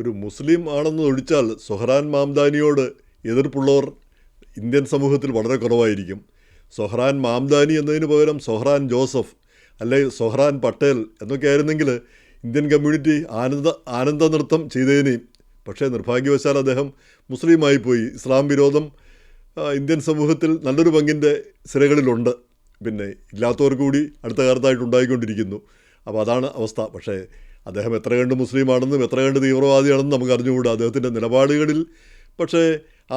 ഒരു മുസ്ലിം ആണെന്ന് ഒഴിച്ചാൽ സൊഹ്റാൻ മാംദാനിയോട് എതിർപ്പുള്ളവർ ഇന്ത്യൻ സമൂഹത്തിൽ വളരെ കുറവായിരിക്കും. സൊഹ്റാൻ മാംദാനി എന്നതിന് പകരം സൊഹ്റാൻ ജോസഫ് അല്ലെ സൊഹ്റാൻ പട്ടേൽ എന്നൊക്കെ ആയിരുന്നെങ്കിൽ ഇന്ത്യൻ കമ്മ്യൂണിറ്റി ആനന്ദ നൃത്തം ചെയ്തതിന്. പക്ഷേ നിർഭാഗ്യവശാൽ അദ്ദേഹം മുസ്ലിമായി പോയി. ഇസ്ലാം വിരോധം ഇന്ത്യൻ സമൂഹത്തിൽ നല്ലൊരു പങ്കിൻ്റെ സിരകളിലുണ്ട്. പിന്നെ ഇല്ലാത്തവർക്ക് കൂടി അടുത്ത കാലത്തായിട്ട് ഉണ്ടായിക്കൊണ്ടിരിക്കുന്നു. അപ്പോൾ അതാണ് അവസ്ഥ. പക്ഷേ അദ്ദേഹം എത്ര കണ്ട് മുസ്ലിമാണെന്നും എത്ര കണ്ട് തീവ്രവാദിയാണെന്നും നമുക്ക് അറിഞ്ഞുകൂടാ. അദ്ദേഹത്തിൻ്റെ നിലപാടുകളിൽ പക്ഷേ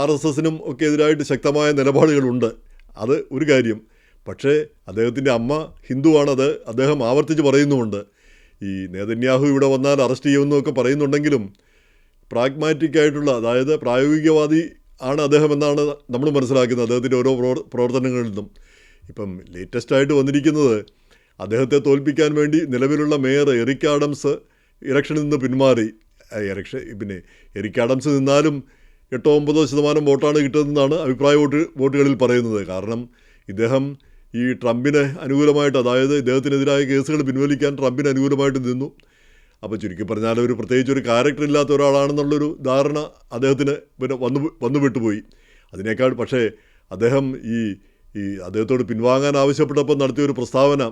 RSSനും ഒക്കെ എതിരായിട്ട് ശക്തമായ നിലപാടുകളുണ്ട്. അത് ഒരു കാര്യം. പക്ഷേ അദ്ദേഹത്തിൻ്റെ അമ്മ ഹിന്ദുവാണത് അദ്ദേഹം ആവർത്തിച്ച് പറയുന്നുമുണ്ട്. ഈ നെതന്യാഹു ഇവിടെ വന്നാൽ അറസ്റ്റ് ചെയ്യുമെന്നൊക്കെ പറയുന്നുണ്ടെങ്കിലും പ്രാഗ്മാറ്റിക്കായിട്ടുള്ള, അതായത് പ്രായോഗികവാദി ആണ് അദ്ദേഹം എന്നാണ് നമ്മൾ മനസ്സിലാക്കുന്നത് അദ്ദേഹത്തിൻ്റെ ഓരോ പ്രവർത്തനങ്ങളിൽ നിന്നും. ഇപ്പം ലേറ്റസ്റ്റായിട്ട് വന്നിരിക്കുന്നത് അദ്ദേഹത്തെ തോൽപ്പിക്കാൻ വേണ്ടി നിലവിലുള്ള മേയർ എറിക് ആഡംസ് ഇലക്ഷനിൽ നിന്ന് പിന്മാറി. പിന്നെ എറിക് ആഡംസ് നിന്നാലും 8-9% വോട്ടാണ് കിട്ടുന്നതെന്നാണ് അഭിപ്രായ വോട്ടുകളിൽ പറയുന്നത്. കാരണം ഇദ്ദേഹം ഈ ട്രംപിന് അനുകൂലമായിട്ട്, അതായത് ഇദ്ദേഹത്തിനെതിരായ കേസുകൾ പിൻവലിക്കാൻ ട്രംപിന് അനുകൂലമായിട്ട് നിന്നു. അപ്പോൾ ചുരുക്കി പറഞ്ഞാൽ പ്രത്യേകിച്ച് ഒരു ക്യാരക്ടർ ഇല്ലാത്ത ഒരാളാണെന്നുള്ളൊരു ധാരണ അദ്ദേഹത്തിന് പിന്നെ വന്നു വിട്ടുപോയി. അതിനേക്കാൾ പക്ഷേ അദ്ദേഹം ഈ അദ്ദേഹത്തോട് പിൻവാങ്ങാൻ ആവശ്യപ്പെട്ടപ്പോൾ നടത്തിയൊരു പ്രസ്താവന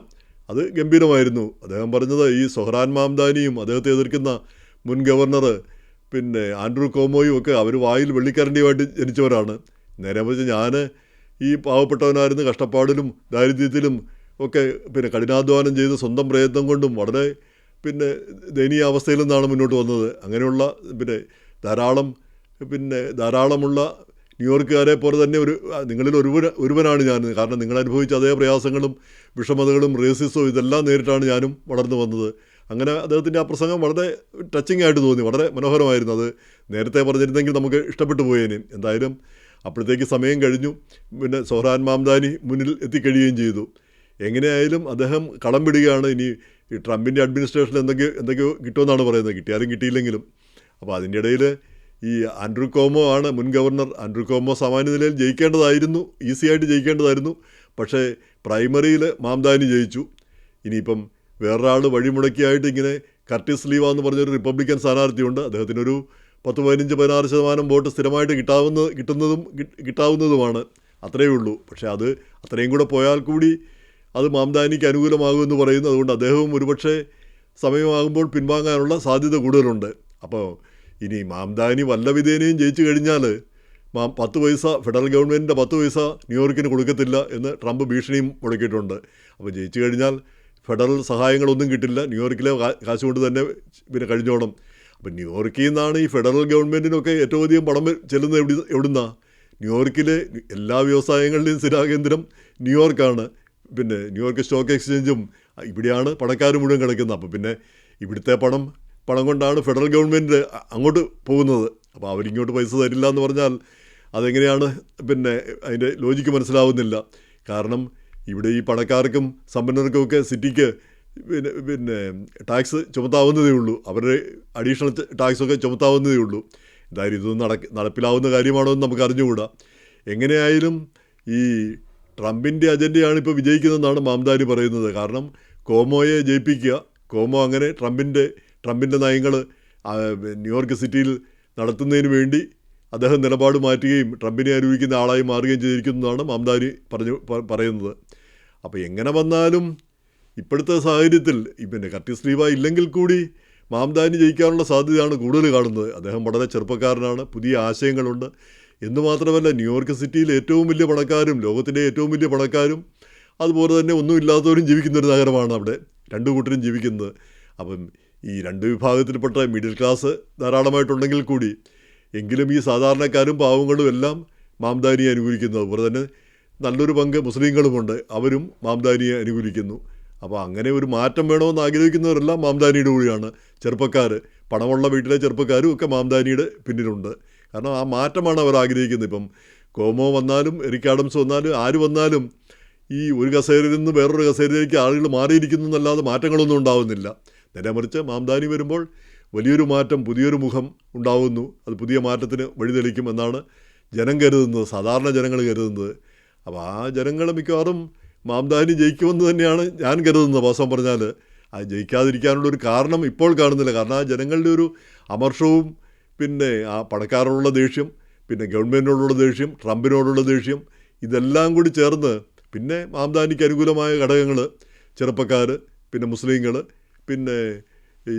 അത് ഗംഭീരമായിരുന്നു. അദ്ദേഹം പറഞ്ഞത് ഈ സൊഹ്റാൻ മാംദാനിയും അദ്ദേഹത്തെ എതിർക്കുന്ന മുൻ ഗവർണർ പിന്നെ ആൻഡ്രൂ കോമോയും ഒക്കെ അവർ വായിൽ വെള്ളിക്കരണ്ടിയുമായിട്ട് ജനിച്ചവരാണ്. നേരെ മറിച്ച് ഞാൻ ഈ പാവപ്പെട്ടവനായിരുന്നു, കഷ്ടപ്പാടിലും ദാരിദ്ര്യത്തിലും ഒക്കെ പിന്നെ കഠിനാധ്വാനം ചെയ്ത് സ്വന്തം പ്രയത്നം കൊണ്ടും വളരെ പിന്നെ ദയനീയ അവസ്ഥയിൽ നിന്നാണ് മുന്നോട്ട് വന്നത്. അങ്ങനെയുള്ള ധാരാളമുള്ള ന്യൂയോർക്കുകാരെ പോലെ തന്നെ നിങ്ങളിൽ ഒരുവനാണ് ഞാൻ. കാരണം നിങ്ങൾ അനുഭവിച്ച അതേ പ്രയാസങ്ങളും വിഷമതകളും റേസിസവും ഇതെല്ലാം നേരിട്ടാണ് ഞാനും വളർന്നു വന്നത്. അങ്ങനെ അദ്ദേഹത്തിൻ്റെ ആ പ്രസംഗം വളരെ ടച്ചിങ് ആയിട്ട് തോന്നി, വളരെ മനോഹരമായിരുന്നു. അത് നേരത്തെ പറഞ്ഞിരുന്നെങ്കിൽ നമുക്ക് ഇഷ്ടപ്പെട്ടു പോയേനെ. എന്തായാലും അപ്പോഴത്തേക്ക് സമയം കഴിഞ്ഞു. പിന്നെ സൊഹ്റാൻ മാംദാനി മുന്നിൽ എത്തിക്കഴിയുകയും ചെയ്തു. എങ്ങനെയായാലും അദ്ദേഹം കളം വിടുകയാണ്. ഇനി ഈ ട്രംപിൻ്റെ അഡ്മിനിസ്ട്രേഷനിൽ എന്തൊക്കെയോ കിട്ടുമെന്നാണ് പറയുന്നത്, കിട്ടിയാലും കിട്ടിയില്ലെങ്കിലും. അപ്പോൾ അതിൻ്റെ ഇടയിൽ ഈ ആൻഡ്രൂ കോമോ ആണ് മുൻ ഗവർണർ. ആൻഡ്രൂ കോമോ സാമാന്യ നിലയിൽ ജയിക്കേണ്ടതായിരുന്നു, ഈസിയായിട്ട് ജയിക്കേണ്ടതായിരുന്നു. പക്ഷേ പ്രൈമറിയിൽ മാംദാനി ജയിച്ചു. ഇനിയിപ്പം വേറൊരാൾ വഴിമുടക്കിയായിട്ട് ഇങ്ങനെ കർട്ടിസ് ലീവ എന്ന് പറഞ്ഞൊരു റിപ്പബ്ലിക്കൻ സ്ഥാനാർത്ഥിയുണ്ട്. അദ്ദേഹത്തിനൊരു 10-15-16% വോട്ട് സ്ഥിരമായിട്ട് കിട്ടാവുന്നതുമാണ്. അത്രയേ ഉള്ളൂ. പക്ഷേ അത് അത്രയും കൂടെ പോയാൽ കൂടി അത് മാംദാനിക്ക് അനുകൂലമാകുമെന്ന് പറയുന്നു. അതുകൊണ്ട് അദ്ദേഹവും ഒരുപക്ഷെ സമയമാകുമ്പോൾ പിൻവാങ്ങാനുള്ള സാധ്യത കൂടുതലുണ്ട്. അപ്പോൾ ഇനി മാംദാനി വല്ല വിധേനയും ജയിച്ചു കഴിഞ്ഞാൽ 10 പൈസ ഫെഡറൽ ഗവൺമെൻറ്റിൻ്റെ 10 പൈസ ന്യൂയോർക്കിന് കൊടുക്കത്തില്ല എന്ന് ട്രംപ് ഭീഷണിയും മുടക്കിയിട്ടുണ്ട്. അപ്പോൾ ജയിച്ചു കഴിഞ്ഞാൽ ഫെഡറൽ സഹായങ്ങളൊന്നും കിട്ടില്ല, ന്യൂയോർക്കിലെ കാശ് കൊണ്ട് തന്നെ പിന്നെ കഴിഞ്ഞോണം. അപ്പം ന്യൂയോർക്കിൽ നിന്നാണ് ഈ ഫെഡറൽ ഗവൺമെൻറ്റിനൊക്കെ ഏറ്റവും അധികം പണം ചെല്ലുന്നത്. എവിടുന്നാണ്? ന്യൂയോർക്കിലെ എല്ലാ വ്യവസായങ്ങളുടെയും സ്ഥിരാകേന്ദ്രം ന്യൂയോർക്കാണ്. പിന്നെ ന്യൂയോർക്ക് സ്റ്റോക്ക് എക്സ്ചേഞ്ചും ഇവിടെയാണ് പണക്കാർ മുഴുവൻ കിടക്കുന്നത്. അപ്പോൾ പിന്നെ ഇവിടുത്തെ പണം കൊണ്ടാണ് ഫെഡറൽ ഗവൺമെൻറ് അങ്ങോട്ട് പോകുന്നത്. അപ്പോൾ അവരിങ്ങോട്ട് പൈസ തരില്ല എന്ന് പറഞ്ഞാൽ അതെങ്ങനെയാണ്? പിന്നെ അതിൻ്റെ ലോജിക്ക് മനസ്സിലാവുന്നില്ല. കാരണം ഇവിടെ ഈ പണക്കാർക്കും സമ്പന്നർക്കുമൊക്കെ സിറ്റിക്ക് പിന്നെ ടാക്സ് ചുമത്താവുന്നതേ ഉള്ളൂ, അവരുടെ അഡീഷണൽ ടാക്സൊക്കെ ചുമത്താവുന്നതേ ഉള്ളൂ. എന്തായാലും ഇതൊന്നും നടപ്പിലാവുന്ന കാര്യമാണോ എന്ന് നമുക്ക് അറിഞ്ഞുകൂടാ. എങ്ങനെയായാലും ഈ ട്രംപിൻ്റെ അജണ്ടയാണ് ഇപ്പോൾ വിജയിക്കുന്നതെന്നാണ് മാംദാനി പറയുന്നത്. കാരണം കോമോയെ ജയിപ്പിക്കുക, കോമോ അങ്ങനെ ട്രംപിൻ്റെ നയങ്ങൾ ന്യൂയോർക്ക് സിറ്റിയിൽ നടത്തുന്നതിന് വേണ്ടി അദ്ദേഹം നിലപാട് മാറ്റുകയും ട്രംപിനെ അനുകൂലിക്കുന്ന ആളായി മാറുകയും ചെയ്തിരിക്കുന്നതാണ് മാംദാനി പറയുന്നത്. അപ്പോൾ എങ്ങനെ വന്നാലും ഇപ്പോഴത്തെ സാഹചര്യത്തിൽ പിന്നെ കർട്ടിസ് ലീവ ഇല്ലെങ്കിൽ കൂടി മാംദാനി ജയിക്കാനുള്ള സാധ്യതയാണ് കൂടുതൽ കാണുന്നത്. അദ്ദേഹം വളരെ ചെറുപ്പക്കാരനാണ്, പുതിയ ആശയങ്ങളുണ്ട്. എന്നുമാത്രമല്ല ന്യൂയോർക്ക് സിറ്റിയിൽ ഏറ്റവും വലിയ പണക്കാരും ലോകത്തിലെ ഏറ്റവും വലിയ പണക്കാരും അതുപോലെ തന്നെ ഒന്നുമില്ലാത്തവരും ജീവിക്കുന്നൊരു നഗരമാണ് അവിടെ, രണ്ടു കൂട്ടരും ജീവിക്കുന്നത്. അപ്പം ഈ രണ്ട് വിഭാഗത്തിൽപ്പെട്ട മിഡിൽ ക്ലാസ് ധാരാളമായിട്ടുണ്ടെങ്കിൽ കൂടി എങ്കിലും ഈ സാധാരണക്കാരും പാവങ്ങളും എല്ലാം മാംദാനിയെ അനുകൂലിക്കുന്നു. അതുപോലെ തന്നെ നല്ലൊരു പങ്ക് മുസ്ലിങ്ങളുമുണ്ട്, അവരും മാംദാനിയെ അനുകൂലിക്കുന്നു. അപ്പോൾ അങ്ങനെ ഒരു മാറ്റം വേണമെന്ന് ആഗ്രഹിക്കുന്നവരെല്ലാം മാംദാനിയുടെ കൂടിയാണ്. ചെറുപ്പക്കാർ, പണമുള്ള വീട്ടിലെ ചെറുപ്പക്കാരും ഒക്കെ മാംദാനിയുടെ പിന്നിലുണ്ട്. കാരണം ആ മാറ്റമാണ് അവർ ആഗ്രഹിക്കുന്നത്. ഇപ്പം കോമോ വന്നാലും എറിക് ആഡംസ് വന്നാലും ആര് വന്നാലും ഈ ഒരു കസേരയിൽ നിന്ന് വേറൊരു കസേരയിലേക്ക് ആളുകൾ മാറിയിരിക്കുന്നു എന്നല്ലാതെ മാറ്റങ്ങളൊന്നും ഉണ്ടാവുന്നില്ല. നേരെ മറിച്ച് മാംദാനി വരുമ്പോൾ വലിയൊരു മാറ്റം, പുതിയൊരു മുഖം ഉണ്ടാവുന്നു. അത് പുതിയ മാറ്റത്തിന് വഴിതെളിക്കും എന്നാണ് ജനം കരുതുന്നത്, സാധാരണ ജനങ്ങൾ കരുതുന്നത്. അപ്പോൾ ആ ജനങ്ങൾ മിക്കവാറും മാംദാനി ജയിക്കുമെന്ന് തന്നെയാണ് ഞാൻ കരുതുന്നത്. വാസ്തവം പറഞ്ഞാൽ അത് ജയിക്കാതിരിക്കാനുള്ളൊരു കാരണം ഇപ്പോൾ കാണുന്നില്ല. കാരണം ആ ജനങ്ങളുടെ ഒരു അമർഷവും പിന്നെ ആ പണക്കാരോടുള്ള ദേഷ്യം, പിന്നെ ഗവൺമെൻറ്റിനോടുള്ള ദേഷ്യം, ട്രംപിനോടുള്ള ദേഷ്യം, ഇതെല്ലാം കൂടി ചേർന്ന് പിന്നെ മാംദാനിക്ക് അനുകൂലമായ ഘടകങ്ങൾ, ചെറുപ്പക്കാർ, പിന്നെ മുസ്ലിങ്ങൾ, പിന്നെ ഈ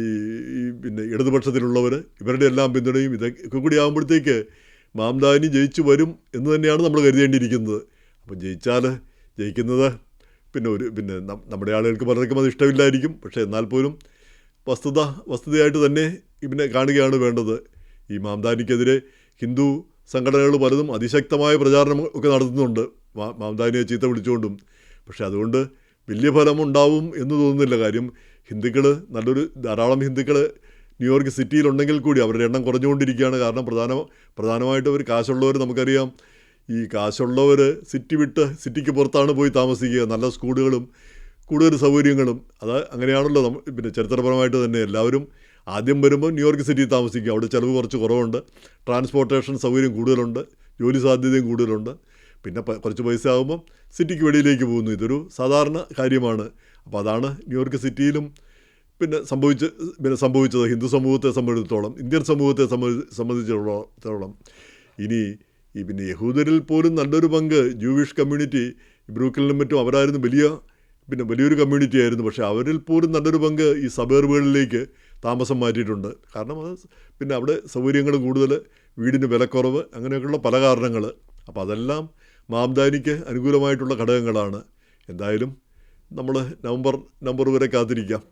പിന്നെ ഇടതുപക്ഷത്തിലുള്ളവർ, ഇവരുടെ എല്ലാം പിന്തുണയും ഇതൊക്കെ കൂടി ആകുമ്പോഴത്തേക്ക് മാംദാനി ജയിച്ചു വരും എന്ന് തന്നെയാണ് നമ്മൾ കരുതേണ്ടിയിരിക്കുന്നത്. അപ്പം ജയിക്കുന്നത് പിന്നെ നമ്മുടെ ആളുകൾക്ക് പലർക്കും അത് ഇഷ്ടമില്ലായിരിക്കും. പക്ഷേ എന്നാൽ പോലും വസ്തുതയായിട്ട് തന്നെ ഇതിനെ കാണുകയാണ് വേണ്ടത്. ഈ മാംദാനിക്കെതിരെ ഹിന്ദു സംഘടനകൾ പലതും അതിശക്തമായ പ്രചാരണം ഒക്കെ നടത്തുന്നുണ്ട്, മാംദാനിയെ ചീത്ത വിളിച്ചുകൊണ്ടും. പക്ഷേ അതുകൊണ്ട് വലിയ ഫലമുണ്ടാവും എന്ന് തോന്നുന്നില്ല. കാര്യം ധാരാളം ഹിന്ദുക്കൾ ന്യൂയോർക്ക് സിറ്റിയിലുണ്ടെങ്കിൽ കൂടി അവരുടെ എണ്ണം കുറഞ്ഞുകൊണ്ടിരിക്കുകയാണ്. കാരണം പ്രധാനമായിട്ടും അവർ കാശുള്ളവർ, നമുക്കറിയാം, ഈ കാശുള്ളവർ സിറ്റിക്ക് പുറത്താണ് പോയി താമസിക്കുക. നല്ല സ്കൂളുകളും കൂടുതൽ സൗകര്യങ്ങളും, അങ്ങനെയാണല്ലോ. പിന്നെ ചരിത്രപരമായിട്ട് തന്നെ എല്ലാവരും ആദ്യം വരുമ്പോൾ ന്യൂയോർക്ക് സിറ്റിയിൽ താമസിക്കുക. അവിടെ ചിലവ് കുറച്ച് കുറവുണ്ട്, ട്രാൻസ്പോർട്ടേഷൻ സൗകര്യം കൂടുതലുണ്ട്, ജോലി സാധ്യതയും കൂടുതലുണ്ട്. പിന്നെ കുറച്ച് പൈസ ആകുമ്പം സിറ്റിക്ക് വെളിയിലേക്ക് പോകുന്നു. ഇതൊരു സാധാരണ കാര്യമാണ്. അപ്പോൾ അതാണ് ന്യൂയോർക്ക് സിറ്റിയിലും സംഭവിച്ചത് ഹിന്ദു സമൂഹത്തെ സംബന്ധിച്ചിടത്തോളം, ഇന്ത്യൻ സമൂഹത്തെ സംബന്ധിച്ചിടത്തോളം. ഇനി പിന്നെ യഹൂദരിൽ പോലും നല്ലൊരു പങ്ക് ജൂവിഷ് കമ്മ്യൂണിറ്റി, ബ്രൂക്കലിനും മറ്റും അവരായിരുന്നു വലിയൊരു കമ്മ്യൂണിറ്റി ആയിരുന്നു. പക്ഷേ അവരിൽ പോലും നല്ലൊരു പങ്ക് ഈ സബർബുകളിലേക്ക് താമസം മാറ്റിയിട്ടുണ്ട്. കാരണം പിന്നെ അവിടെ സൗകര്യങ്ങൾ കൂടുതൽ, വീടിന് വിലക്കുറവ്, അങ്ങനെയൊക്കെയുള്ള പല കാരണങ്ങൾ. അപ്പോൾ അതെല്ലാം മാംദാനിക്ക് അനുകൂലമായിട്ടുള്ള ഘടകങ്ങളാണ്. എന്തായാലും നമ്മൾ നവംബർ വരെ കാത്തിരിക്കാം.